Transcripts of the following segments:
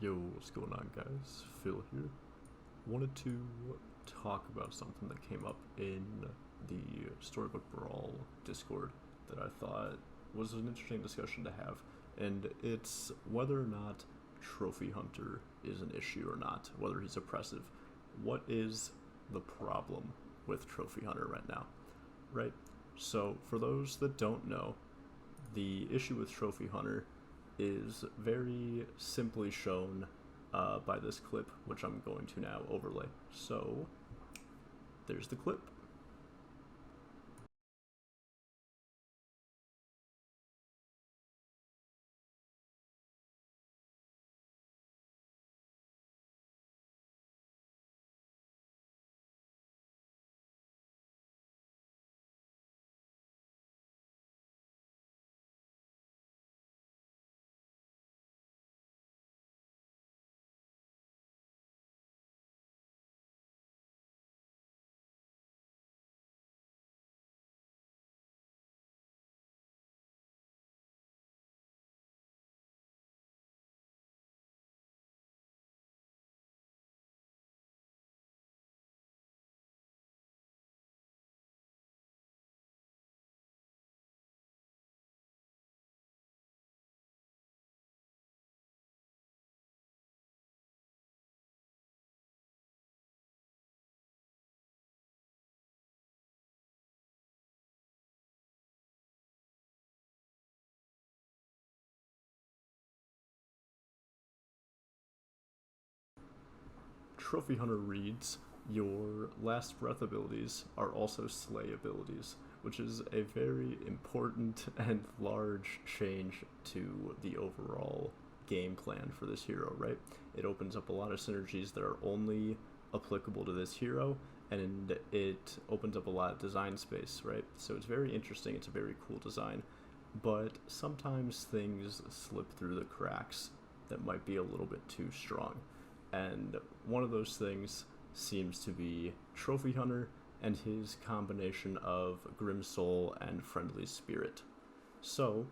Yo, what's going on, guys? Phil here. Wanted to talk about something that came up in the Storybook Brawl Discord that I thought was an interesting discussion to have, and it's whether or not Trophy Hunter is an issue or not, whether he's oppressive. What is the problem with Trophy Hunter right now? Right? So, for those that don't know, the issue with Trophy Hunter is very simply shown by this clip, which I'm going to now overlay. So, there's the clip. Trophy Hunter reads, your last breath abilities are also slay abilities, which is a very important and large change to the overall game plan for this hero, right? It opens up a lot of synergies that are only applicable to this hero, and it opens up a lot of design space, right? So it's very interesting, it's a very cool design, but sometimes things slip through the cracks that might be a little bit too strong. And one of those things seems to be Trophy Hunter and his combination of Grim Soul and Friendly Spirit. So,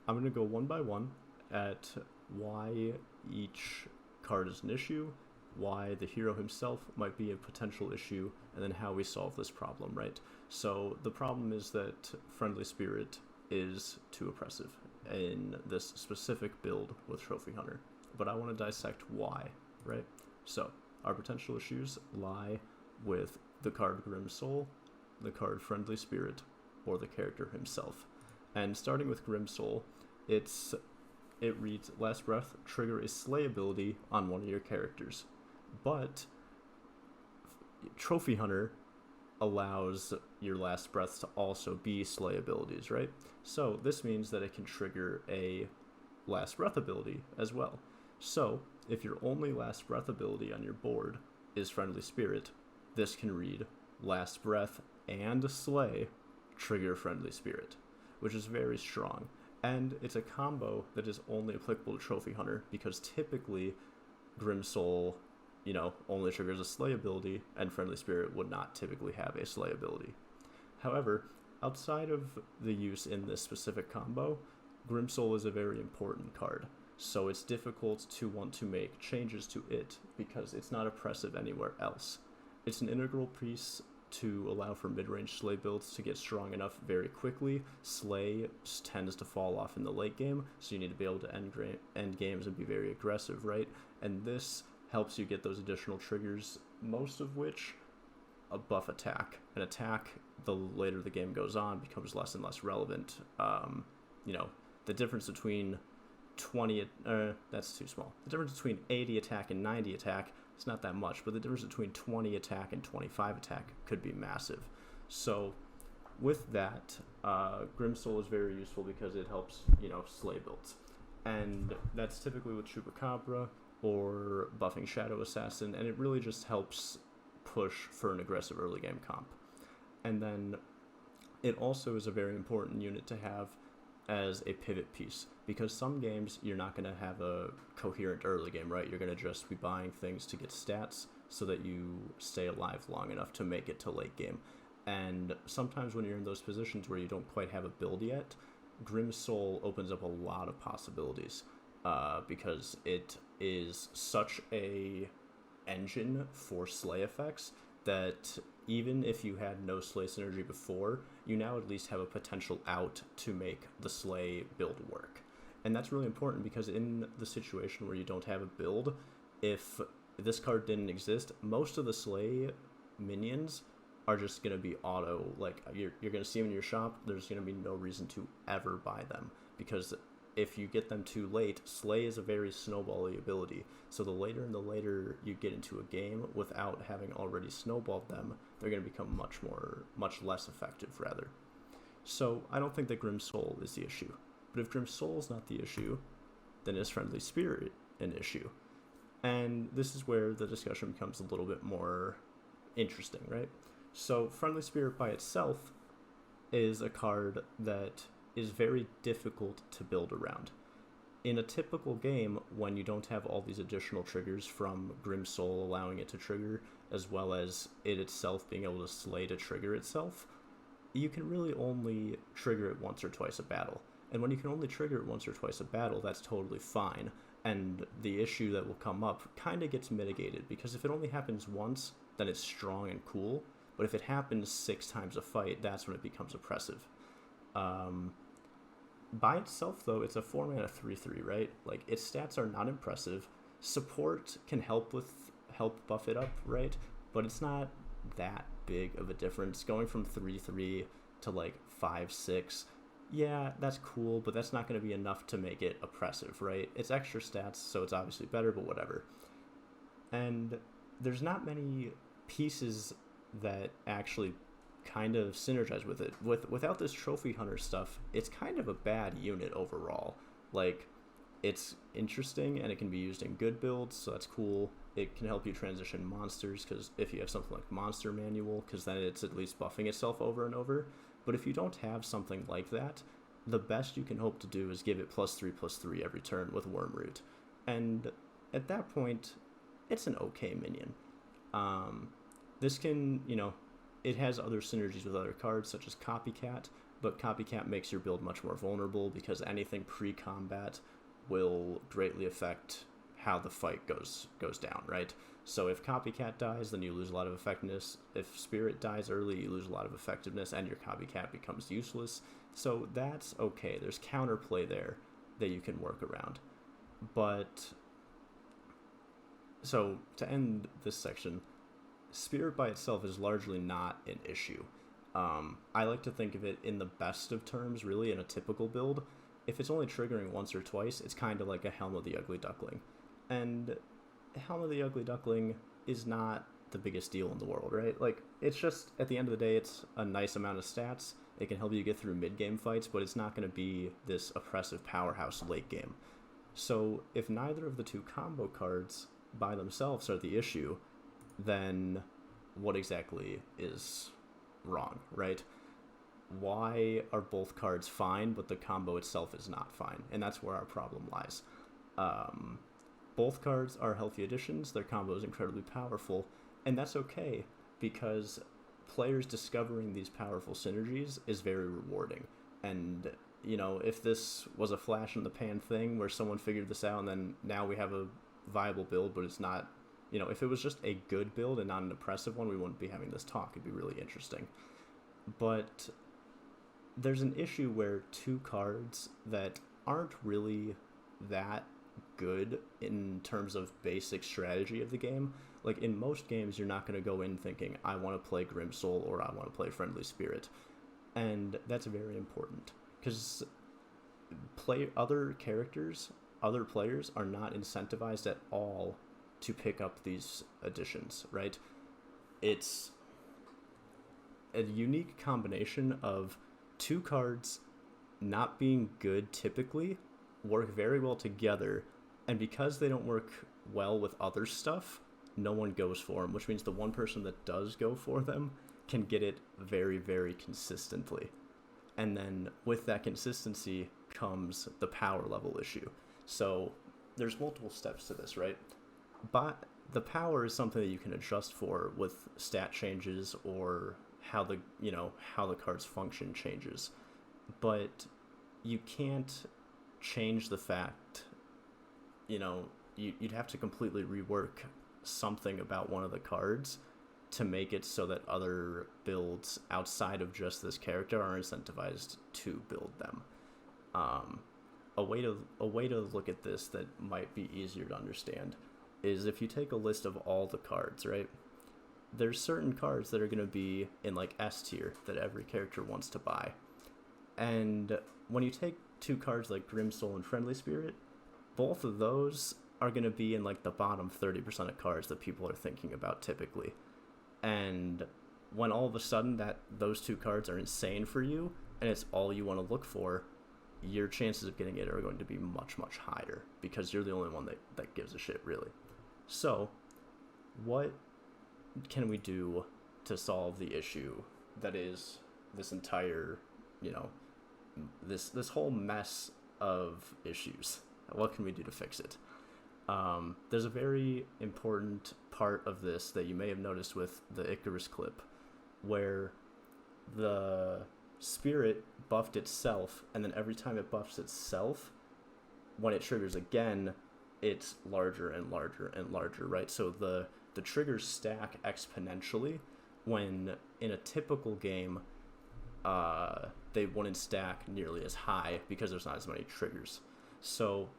I'm going to go one by one at why each card is an issue, why the hero himself might be a potential issue, and then how we solve this problem, right? So, the problem is that Friendly Spirit is too oppressive in this specific build with Trophy Hunter. But I want to dissect why, right? So, our potential issues lie with the card Grim Soul, the card Friendly Spirit, or the character himself. And starting with Grim Soul, it reads, Last Breath, trigger a slay ability on one of your characters. But Trophy Hunter allows your last breaths to also be slay abilities, right? So this means that it can trigger a last breath ability as well. So if your only last breath ability on your board is Friendly Spirit, this can read last breath and slay trigger Friendly Spirit, which is very strong. And it's a combo that is only applicable to Trophy Hunter because typically Grim Soul, only triggers a slay ability, and Friendly Spirit would not typically have a slay ability. However, outside of the use in this specific combo, Grim Soul is a very important card, so it's difficult to want to make changes to it because it's not oppressive anywhere else. It's an integral piece to allow for mid-range slay builds to get strong enough very quickly. Slay tends to fall off in the late game, so you need to be able to end games and be very aggressive, right? And this helps you get those additional triggers, most of which buff attack. An attack, the later the game goes on, becomes less and less relevant. The difference between 20, that's too small. The difference between 80 attack and 90 attack is not that much, but the difference between 20 attack and 25 attack could be massive. So with that, Grim Soul is very useful because it helps, slay builds. And that's typically with Chupacabra or buffing Shadow Assassin, and it really just helps push for an aggressive early game comp. And then it also is a very important unit to have as a pivot piece, because some games you're not going to have a coherent early game, right? You're going to just be buying things to get stats so that you stay alive long enough to make it to late game. And sometimes when you're in those positions where you don't quite have a build yet, Grim Soul opens up a lot of possibilities. because it is such a engine for slay effects that even if you had no slay synergy before, you now at least have a potential out to make the slay build work. And that's really important because in the situation where you don't have a build, if this card didn't exist, most of the slay minions are just going to be auto, like you're going to see them in your shop, there's going to be no reason to ever buy them, because if you get them too late, slay is a very snowbally ability. So the later and the later you get into a game without having already snowballed them, they're going to become much less effective rather. So I don't think that Grim Soul is the issue. But if Grim Soul is not the issue, then is Friendly Spirit an issue? And this is where the discussion becomes a little bit more interesting, right? So Friendly Spirit by itself is a card that is very difficult to build around. In a typical game, when you don't have all these additional triggers from Grim Soul allowing it to trigger, as well as it itself being able to slay to trigger itself, you can really only trigger it once or twice a battle. And when you can only trigger it once or twice a battle, that's totally fine. And the issue that will come up kind of gets mitigated, because if it only happens once, then it's strong and cool. But if it happens 6 times a fight, that's when it becomes oppressive. By itself, though, it's a 4-mana 3/3, right? Like, its stats are not impressive. Support can help buff it up, right? But it's not that big of a difference. Going from 3/3 to like 5/6, yeah, that's cool, but that's not going to be enough to make it oppressive, right? It's extra stats, so it's obviously better, but whatever. And there's not many pieces that actually kind of synergize with it. Without this trophy hunter stuff, it's kind of a bad unit overall. Like, it's interesting and it can be used in good builds, so that's cool. It can help you transition monsters, because if you have something like Monster Manual, because then it's at least buffing itself over and over. But if you don't have something like that, the best you can hope to do is give it +3/+3 every turn with Wormroot. And at that point, it's an okay minion. This can, it has other synergies with other cards, such as Copycat, but Copycat makes your build much more vulnerable, because anything pre-combat will greatly affect how the fight goes down, right? So if Copycat dies, then you lose a lot of effectiveness. If Spirit dies early, you lose a lot of effectiveness, and your Copycat becomes useless. So that's okay. There's counterplay there that you can work around. But, so to end this section, Spirit by itself is largely not an issue. I like to think of it in the best of terms, really, in a typical build. If it's only triggering once or twice, it's kind of like a Helm of the Ugly Duckling. And Helm of the Ugly Duckling is not the biggest deal in the world, right? Like, it's just, at the end of the day, it's a nice amount of stats. It can help you get through mid-game fights, but it's not going to be this oppressive powerhouse late game. So if neither of the two combo cards by themselves are the issue, then what exactly is wrong, right? Why are both cards fine, but the combo itself is not fine? And that's where our problem lies. Both cards are healthy additions, their combo is incredibly powerful, and that's okay, because players discovering these powerful synergies is very rewarding. And, if this was a flash in the pan thing where someone figured this out and then now we have a viable build, but it's not, if it was just a good build and not an oppressive one, we wouldn't be having this talk. It'd be really interesting. But there's an issue where two cards that aren't really that good in terms of basic strategy of the game, like in most games, you're not going to go in thinking, I want to play Grim Soul or I want to play Friendly Spirit. And that's very important, because other players are not incentivized at all to pick up these additions, right? It's a unique combination of two cards not being good typically work very well together, and because they don't work well with other stuff, no one goes for them, which means the one person that does go for them can get it very, very consistently. And then with that consistency comes the power level issue. So there's multiple steps to this, right? But the power is something that you can adjust for with stat changes or how the card's function changes. But you can't change the fact you know, you'd have to completely rework something about one of the cards to make it so that other builds outside of just this character are incentivized to build them. A way to look at this that might be easier to understand is if you take a list of all the cards, right? There's certain cards that are going to be in like S tier that every character wants to buy. And when you take two cards like Grim Soul and Friendly Spirit, both of those are going to be in like the bottom 30% of cards that people are thinking about typically. And when all of a sudden that those two cards are insane for you and it's all you want to look for, your chances of getting it are going to be much, much higher because you're the only one that gives a shit, really. So, what can we do to solve the issue that is this entire, you know, this whole mess of issues? What can we do to fix it? There's a very important part of this that you may have noticed with the Icarus clip where the spirit buffed itself, and then every time it buffs itself, when it triggers again, it's larger and larger and larger, right? So the triggers stack exponentially when in a typical game they wouldn't stack nearly as high because there's not as many triggers. So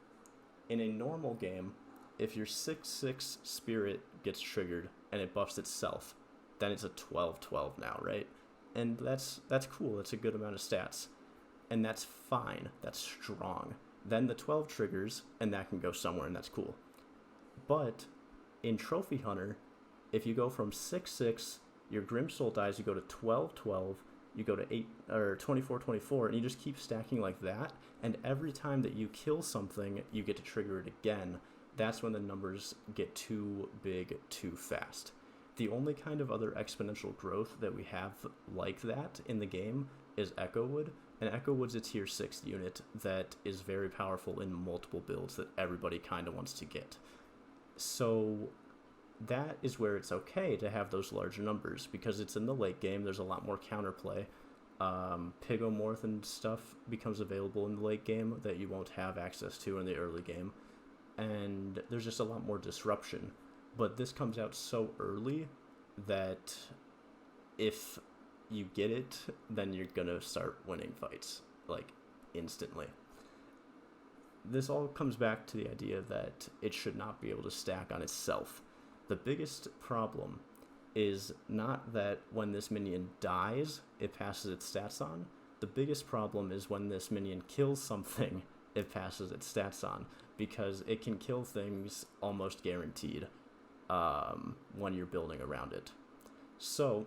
in a normal game, if your 6/6 spirit gets triggered and it buffs itself, then it's a 12/12 now, right? And that's cool. That's a good amount of stats. And that's fine. That's strong. Then the 12 triggers, and that can go somewhere, and that's cool. But in Trophy Hunter, if you go from 6/6, your Grim Soul dies, you go to 12/12, you go to 8 or 24/24, and you just keep stacking like that. And every time that you kill something, you get to trigger it again. That's when the numbers get too big too fast. The only kind of other exponential growth that we have like that in the game is Echowood, and Echowood's a tier 6 unit that is very powerful in multiple builds that everybody kind of wants to get. So that is where it's okay to have those larger numbers, because it's in the late game, there's a lot more counterplay. Pigomorph and stuff becomes available in the late game that you won't have access to in the early game, and there's just a lot more disruption. But this comes out so early that if you get it, then you're gonna start winning fights, like, instantly. This all comes back to the idea that it should not be able to stack on itself. The biggest problem is not that when this minion dies, it passes its stats on. The biggest problem is when this minion kills something, it passes its stats on, because it can kill things almost guaranteed when you're building around it. So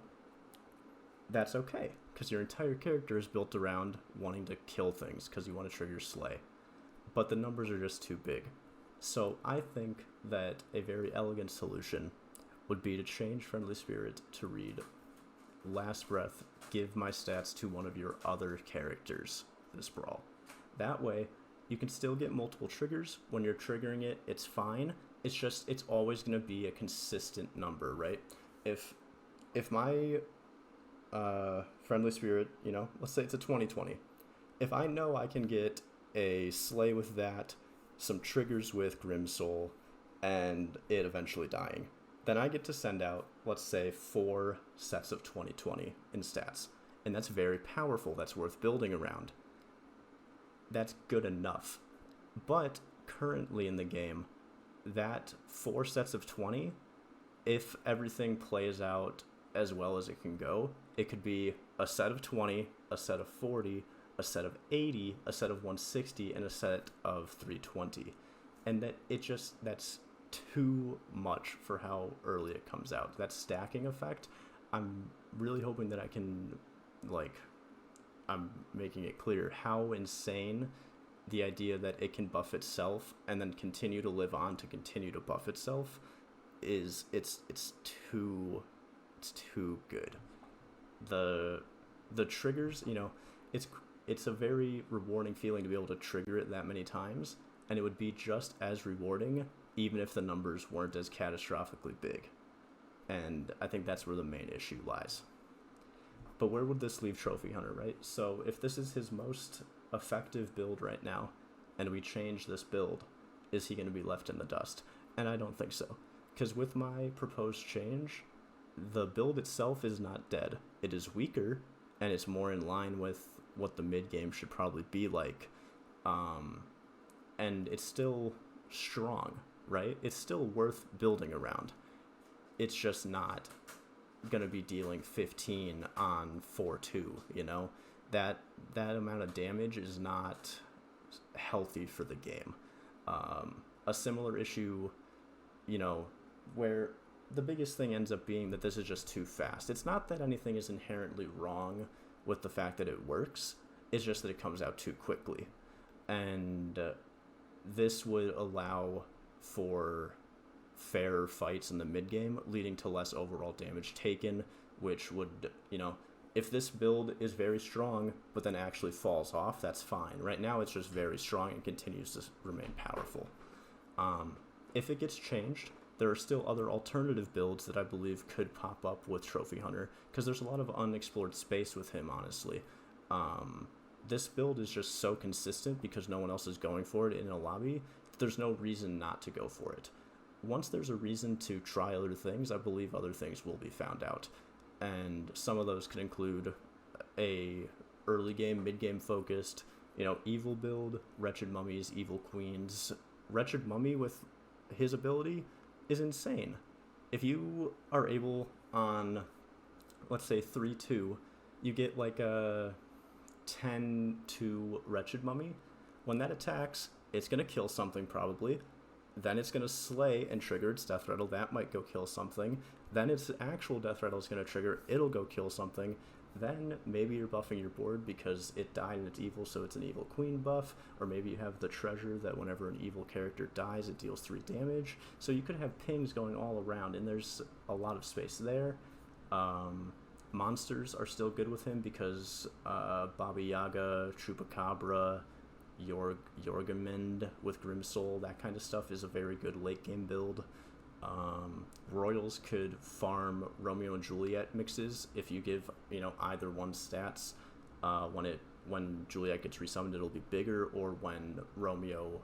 that's okay, because your entire character is built around wanting to kill things because you want to trigger Slay. But the numbers are just too big. So I think that a very elegant solution would be to change Friendly Spirit to read Last Breath, give my stats to one of your other characters this Brawl. That way, you can still get multiple triggers. When you're triggering it, it's fine. It's just, it's always going to be a consistent number, right? If my Friendly Spirit, you know, let's say it's a 20/20. If I know I can get a Slay with that, some triggers with Grim Soul, and it eventually dying, then I get to send out, let's say, 4 sets of 20/20 in stats. And that's very powerful. That's worth building around. That's good enough. But currently in the game, that 4 sets of 20, if everything plays out as well as it can go, it could be a set of 20, a set of 40, a set of 80, a set of 160, and a set of 320. And that's too much for how early it comes out. That stacking effect, I'm really hoping that I can, I'm making it clear how insane the idea that it can buff itself and then continue to live on to continue to buff itself is. It's too good. The triggers, you know, it's a very rewarding feeling to be able to trigger it that many times, and it would be just as rewarding even if the numbers weren't as catastrophically big. And I think that's where the main issue lies. But where would this leave Trophy Hunter, right? So if this is his most effective build right now, and we change this build, is he going to be left in the dust? And I don't think so. Because with my proposed change, the build itself is not dead. It is weaker, and it's more in line with what the mid-game should probably be like. And it's still strong, right? It's still worth building around. It's just not going to be dealing 15 on 4-2, you know? That amount of damage is not healthy for the game. A similar issue, you know, where the biggest thing ends up being that this is just too fast. It's not that anything is inherently wrong with the fact that it works. It's just that it comes out too quickly. And this would allow for fairer fights in the mid-game, leading to less overall damage taken, which would, you know, if this build is very strong, but then actually falls off, that's fine. Right now, it's just very strong and continues to remain powerful. If it gets changed, there are still other alternative builds that I believe could pop up with Trophy Hunter, because there's a lot of unexplored space with him, honestly. This build is just so consistent because no one else is going for it in a lobby. There's no reason not to go for it. Once there's a reason to try other things, I believe other things will be found out. And some of those could include a early game, mid game focused, you know, evil build, Wretched Mummies, Evil Queens. Wretched Mummy with his ability is insane. If you are able on, let's say 3-2, you get like a 10-2 Wretched Mummy. When that attacks, it's going to kill something probably. Then it's going to slay and trigger its death rattle. That might go kill something. Then its actual death rattle is going to trigger. It'll go kill something. Then maybe you're buffing your board because it died and it's evil, so it's an evil queen buff. Or maybe you have the treasure that whenever an evil character dies, it deals 3 damage. So you could have pings going all around, and there's a lot of space there. Monsters are still good with him because Baba Yaga, Chupacabra, Jorgemund with Grimsoul, that kind of stuff is a very good late game build. Royals could farm Romeo and Juliet mixes if you give, you know, either one stats. When Juliet gets resummoned, it'll be bigger, or when Romeo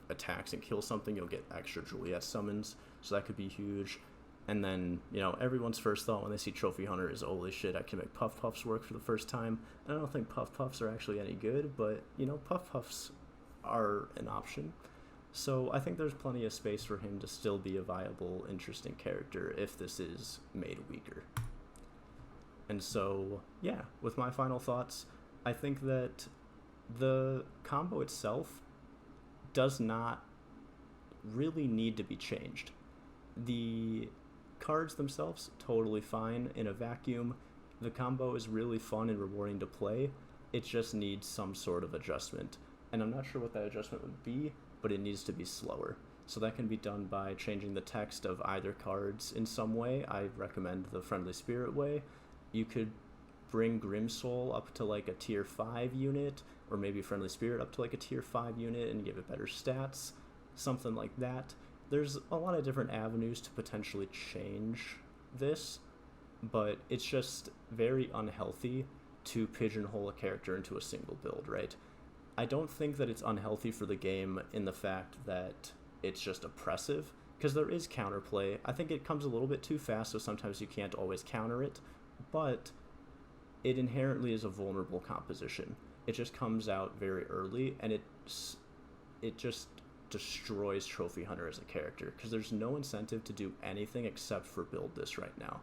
attacks and kills something, you'll get extra Juliet summons. So that could be huge. And then, you know, everyone's first thought when they see Trophy Hunter is, holy shit, I can make Puff Puffs work for the first time. And I don't think Puff Puffs are actually any good, but, you know, Puff Puffs are an option. So I think there's plenty of space for him to still be a viable, interesting character if this is made weaker. And so, yeah, with my final thoughts, I think that the combo itself does not really need to be changed. The cards themselves, totally fine in a vacuum. The combo is really fun and rewarding to play. It just needs some sort of adjustment. And I'm not sure what that adjustment would be, but it needs to be slower. So that can be done by changing the text of either cards in some way. I recommend the Friendly Spirit way. You could bring Grimsoul up to like a tier 5 unit, or maybe Friendly Spirit up to like a tier 5 unit and give it better stats. Something like that. There's a lot of different avenues to potentially change this, but it's just very unhealthy to pigeonhole a character into a single build, right? I don't think that it's unhealthy for the game in the fact that it's just oppressive, because there is counterplay. I think it comes a little bit too fast, so sometimes you can't always counter it, but it inherently is a vulnerable composition. It just comes out very early, and it just destroys Trophy Hunter as a character, because there's no incentive to do anything except for build this right now.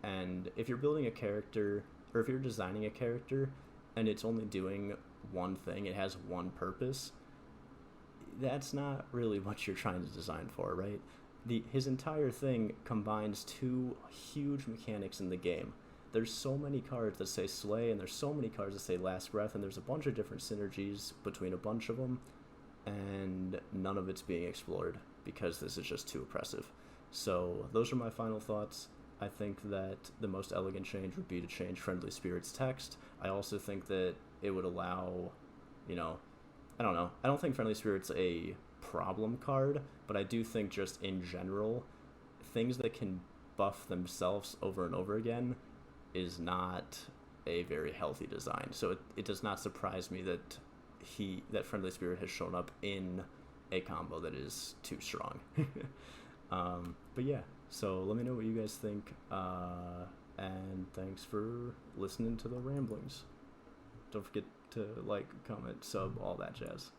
And if you're building a character, or if you're designing a character, and it's only doing one thing, it has one purpose, that's not really what you're trying to design for, right? His entire thing combines 2 huge mechanics in the game. There's so many cards that say Slay, and there's so many cards that say Last Breath, and there's a bunch of different synergies between a bunch of them, and none of it's being explored because this is just too oppressive. So those are my final thoughts. I think that the most elegant change would be to change Friendly Spirit's text. I also think that it would allow, you know, I don't know. I don't think Friendly Spirit's a problem card, but I do think just in general, things that can buff themselves over and over again is not a very healthy design. So it does not surprise me that Friendly Spirit has shown up in a combo that is too strong. But yeah, so let me know what you guys think, and thanks for listening to the ramblings. Don't forget to like, comment, sub, all that jazz.